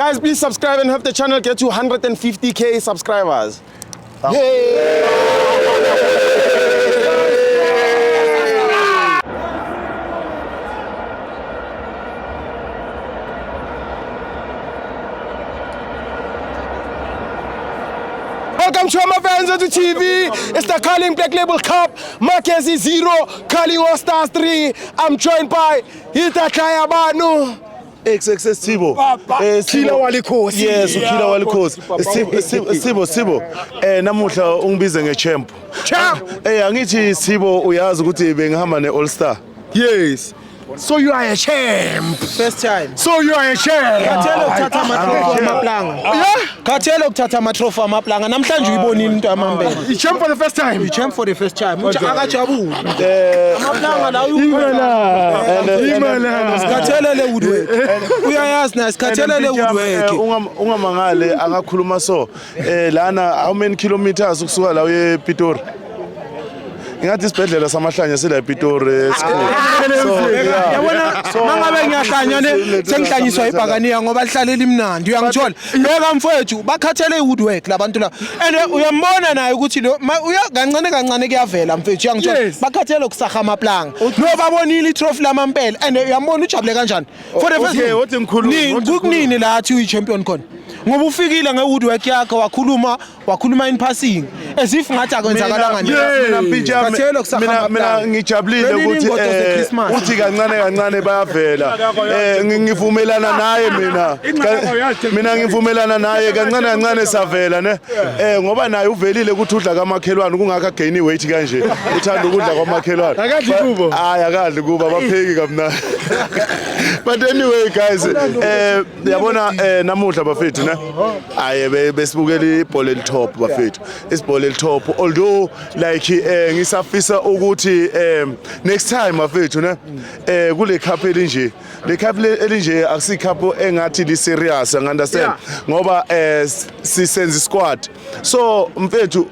Guys, please subscribe and help the channel get to 150k subscribers. Yay! Welcome to my fans on the TV. It's the Carling Black Label Cup. Mackenzie 0, Carling All Stars 3. I'm joined by Hita Kayabanu. XXS Sibo. Kila Walikhosi. Yes, Kila Walikhosi. Sibo. Namuhla ungibize nge-champ. Champ. Angithi Sibo uyazi ukuthi bengihamba ne-All Star. Yes. So you are a champ. First time. So you are a champ. Khathele ukuthatha amatrofi amaplanga. Khathele ukuthatha amatrofi amaplanga. Namhlanje uyibonile into amambele. You champ for the first time. You champ for the first time. Akajabula. Amaplanga la Imala. Sikhathelele Woodwork. Uyayazi na sikhathelele Woodwork. Ungamangale angakhuluma so. Lana how many kilometers ukusuka la uye Pitori? Ngathi isibhedlela samahlanya sila ePitori school. Yabona mangabe ngiyahlanya sengihlanyiswa ibhakaniya ngoba lihlalela imnandi uyangithola. Beka mfowethu bakhathele Woodwork labantu la. And uyambona naye ukuthi lo kancane kuyavela mfowethu uyangithola. Bakhathele ukusaha amaplanga. No babonile iTrophy lamampela and uyambona ujabule kanjani. For the first okay, what ngikhuluma kunini la athi uyi-champion khona. Ngoba ufikile ngeWoodwork yakhe wakhuluma in passing as if ngathi akwenzakalanga nini. Mina ngijabulile ukuthi uthi kancane bayavela. Ngivumelana naye mina ngivumelana naye kancane savela ne. Ngoba naye uvelile ukuthi udla kamakhelwane kungaka gain weight kanje. Uthanda ukudla kwamakhelwane. Akadli kubo. Hayi akadli kuba bapheki kamnandi. But anyway guys, yabona namuhla bafethu ne. Aye besibukela ibhola elitop bafethu. Isibhola elitop although like ngisafisa ukuthi next time bafethu ne kule cup elinje. Le cup elinje akusi cup engathi li serious understand ngoba sisenza squad. So mfethu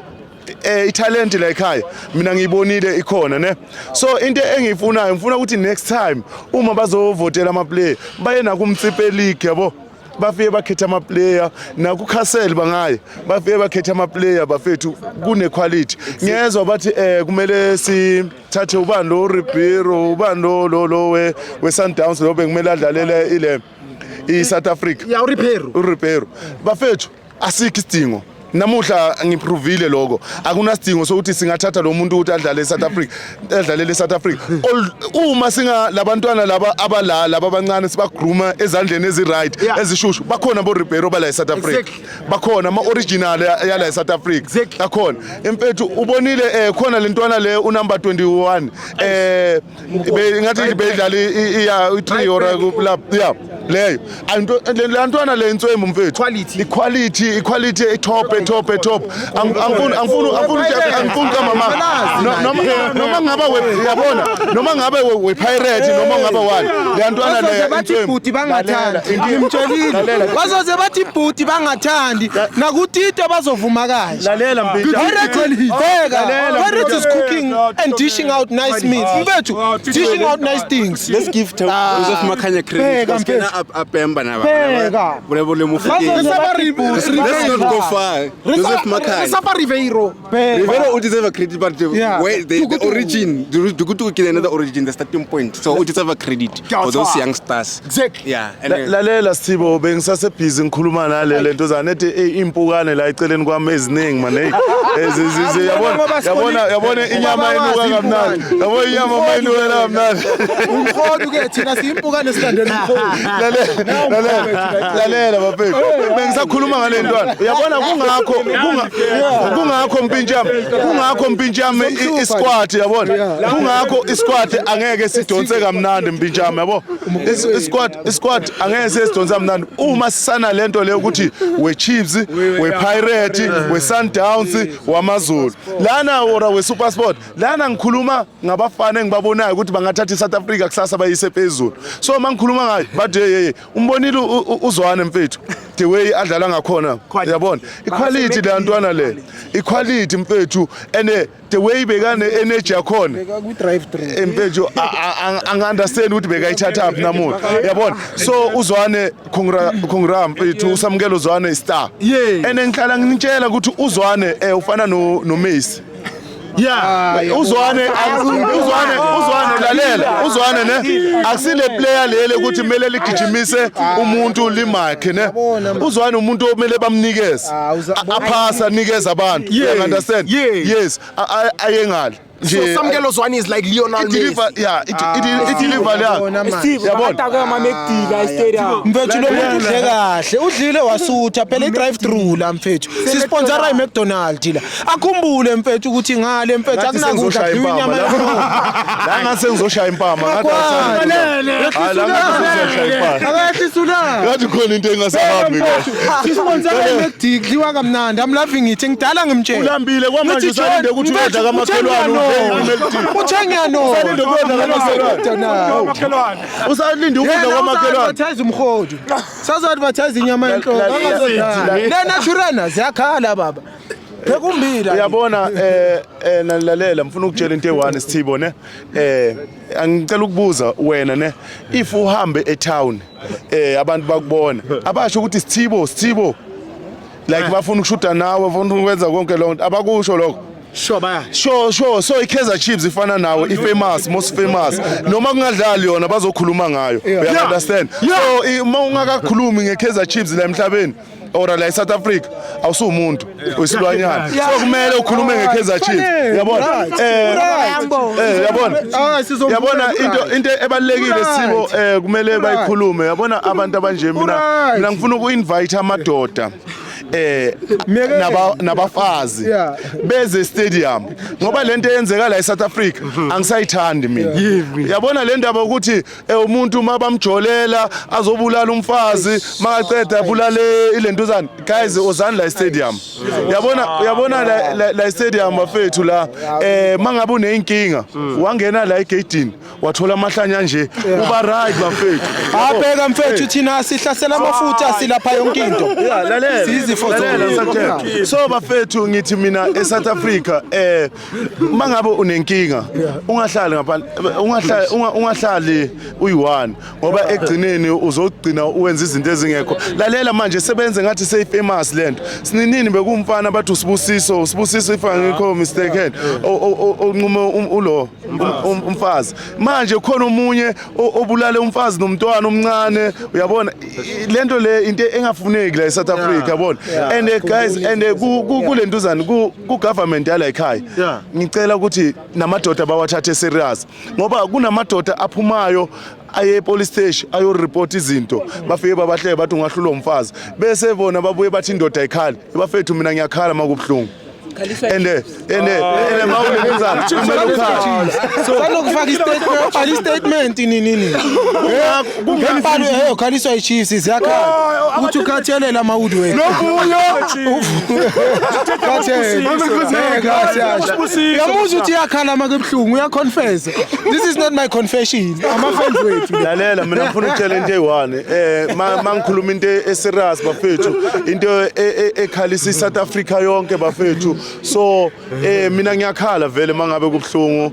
italent la ekhaya mina ngiyibonile ikhona ne. So into engiyifunayo ngifuna ukuthi next time uma bazovotela ama player baye na kumtsipe league yabo. Bafike bakhetha ama player na ku Castle bangaye bafike bakhetha ama player bafethu kune quality. Ngiyezwa bathi kumele sithathe ubani lo Ribeiro ubani lo we Sundowns lo bekumele adlalele ile iSouth Africa. Ya uRibeiro bafethu asikho isidingo. Namuhla ngiprovile lokho akunasidingo sokuthi singathatha lo muntu ukuthi adlale eSouth Africa adlalele eSouth Africa. Uma singa labantwana laba abalala abancane sibagruma ezandleni eziright ezishushu bakhona bo Ribeiro bala eSouth Africa bakhona ama original yala eSouth Africa bakhona impethu ubonile khona lentwana le unumber 21 ngathi bedlala i3 ora lapha leyo lentwana le inswemu mfethu equality top angifuni kama noma ngaba yabona noma ngabe we pirate noma ngaba wani le ntwana le bathi ibhuti bangathandi ngimtholile bazoze bathi ibhuti bangathandi nakutito bazovuma kahle lalela mpintshana Barrett is cooking and dishing out nice meals mfethu dishing out nice things. Let's give Joseph Makhanya credit because apemba na bana bolebole mufiki. Let's not go far. Joseph Makhanya Ribeiro would deserve credit but the origin the good to kill another origin the starting point so would deserve credit for those youngsters. Yeah lalela Sibo bengisase busy ngikhuluma nalele nto zanethi impukane la eceleni kwami eziningi man yabona inyama enuka kamnandi yabona inyama mayinuka kamnandi umkhodu ke thina siyimpukane silandela lalela bafethu bengisakhuluma ngale ntwana uyabona kungakho mpintshami isquad yabona kungakho isquad angeke sidonse kamnandi mpintshami yabo isquad angeke sidonse kamnandi uma sisana lento le ukuthi we Chiefs we Pirate we Sundowns wamaZulu lana ora we SuperSport lana ngikhuluma ngabafana engibabonayo ukuthi bangathatha iSouth Africa kusasa bayise phezulu so mangikhuluma ngayo but umbonile uzwane mfethu the way adlala ngakhona yabona equality lantwana le equality mfethu ene the way bekane energy yakhona ku drive through mfethu anganderstand ukuthi bekayithatha uphi namuhla yabona so uzwane congram mfethu usamukela uzwane star ene ngihlala nginitshela ukuthi uzwane ufana no Messi uzwane lalela uzwane ne akusile player lele ukuthi kumele ligijimise umuntu limakhe ne uzwane umuntu omele bamnikeze aphasa nikeza abantu you understand yes ayengale So Samukelo Zwane is like Lionel Messi. It deliver mfethu lo muntu udle kahle udlile wasutha phela i-drive through la mfethu sisponsora i-McDonald's la akhumbule mfethu ukuthi ngale mfethu akunakudla inyama la ngase ngizoshaya impama ngathi khona into engasahambi kahle sisponsora i-McD kudliwa kamnandi amlavi ngithi ngidala ngimtshela ulambile kwamanje usalinde ukuthi udla kamakhelwane uthengano usalinde ukudla kwamakhelwane advertise umkhodu sazo advertise inyama enhloko le naturana ziyakhala baba phekumbila uyabona nalalela mfuna ukutshela into e1 Sithibo ne angicela ukubuza wena ne if uhambe etown abantu bakubona abasho ukuthi Sithibo like bafuna ukushuta nawe bafuna ukwenza konke lonke abakusho lokho Sure. So iKaizer Chiefs ifana nawe ifamous most famous noma kungadlali yona bazokhuluma ngayo you understand so uma ungakakhulumi ngeKaizer Chiefs la emhlabeni or la eSouth Africa awusumuntu wesilwanyana so kumele ukhulume ngeKaizer Chiefs yabona into ebalekile Sithibo kumele bayikhulume yabona abantu abanje mina ngifuna uku-invite amadoda nabafazi beze stadium ngoba lento eyenzeka la eSouth Africa angisayithandi mina yabona le ndaba ukuthi umuntu mabamjolela azobulala umfazi makaqeda bulale ilentuzana guys ozani la stadium yabona la stadium bafethu la mangabe uneyinkinga wangena la egate wathola amahlanya nje uba right bafethu abheka mfethu thina sihlasela amafutha silapha yonke into so bafethu ngithi mina eSouth Africa mangabe unenkinga ungahlali ngaphandle ungahlali uyi1 ngoba egcineni uzogcina uwenza izinto ezingekho lalela manje sebenze ngathi seyifamous lento sininini bekumfana bathi usibusiso ifa ngikho mistaken onqume ulo umfazi manje khona umunye obulale umfazi nomntwana omncane uyabona lento le into engafuneki la eSouth Africa yabona and guys and kulentuzana ku government yala ekhaya ngicela ukuthi namadoda bawathathe serious ngoba kunamadoda aphumayo aye police station ayo report izinto bafike babahle bathi ungahlula umfazi bese bona babuye bathi indoda ayikhala bafethu mina ngiyakhala makubhlungu ende mawulenzana kumele ukhala so salokufaka statement nini ngempalo khaliswa iChiefs ziyakhala ukuthi ukhathelela amawudwe Nokuyo yamuza uthi yakhala makebhlungu uyaconfess this is not my confession ama friends wethu lalela mina ngifuna ukutshela into eyi1 mangikhuluma into eserious bafethu into ekhalisa iSouth Africa yonke bafethu so mina ngiyakhala vele mangabe kubhlungu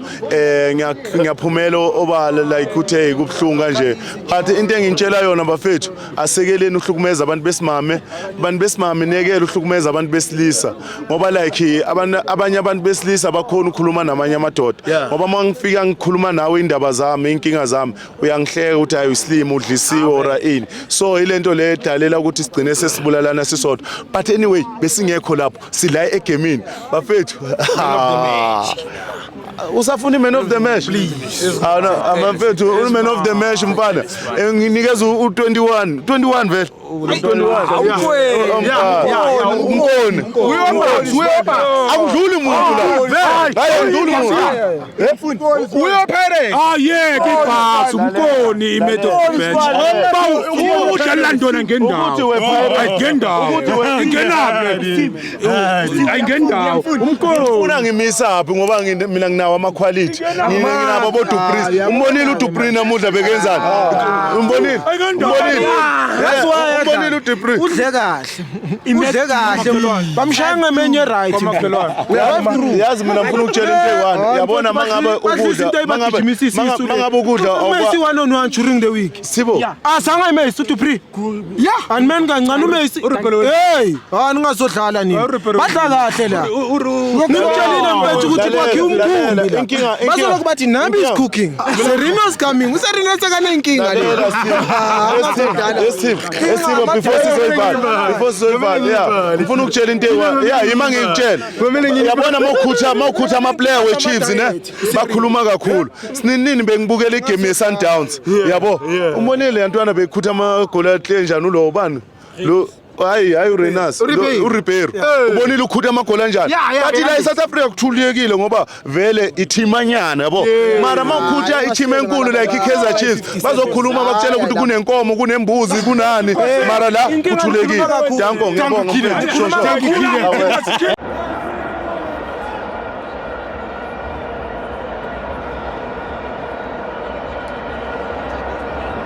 ngiyaphumela obala like uthe kubhlungu kanje but into engintshela yona bafethu asekeleni uhlukumeza abantu besimame nekele uhlukumeza abantu besilisa ngoba like abanye abantu besilisa bakhona ukukhuluma namanye amadoda ngoba mangifika ngikhuluma nawe indaba zami inkinga zami uyangihleka ukuthi hayi uslim udlisiwe ora ini so ilento le dalela ukuthi sigcine sesibulalana sisodwa but anyway besingekho lapho sila egemini bafethu usafuna man of the match please amafethu man of the match mfana nginikeza u21 vele 21 umkoni akudluli umuntu la ayidluli umuntu uyophere yeke ibhasi umkoni imeto bench udlala ndona ngendawo ayingendawo umkoni ufuna ngimisa aphi ngoba mina nginawo ama-quality nginabo abo-Dupris umbonile uDupris namuhla bekenzani umbonile uDupris udle kahle bamshaya ngemenye right yazi mina ngifuna ukutshela into eyi-1 yabona mangabe ukudla uMessi 1-on-1 during the week sibo asanga iMessi uDupris and man kancane uMessi hey ningazodlala nini badla kahle la ngimtshelile mfethu ukuthi kwakhe umkhumbi basoloko bathi Nambi is cooking Sereno's coming uSereno sekanenkinga Esibo before sizoyivala yeah ngifuna ukutshela into eyi-1 yeah yima ngikutshela yabona mawukhutha ama-player we-Chiefs ne bakhuluma kakhulu sininini bengibukela igame ye-Sundowns yabo umbonile yantwana bekhutha amagoli ahle njani ulo bani lo hayi uRenas uRibeiro ubonile ukhutha amagoli anjani bathi la eSouth Africa kuthulekile ngoba vele ithimanyana yabo mara mawukhutha ithima enkulu like iKaizer Chiefs bazokhuluma bakutshela ukuthi kunenkomo kunembuzi kunani mara la kuthulekile danko ngiyabonga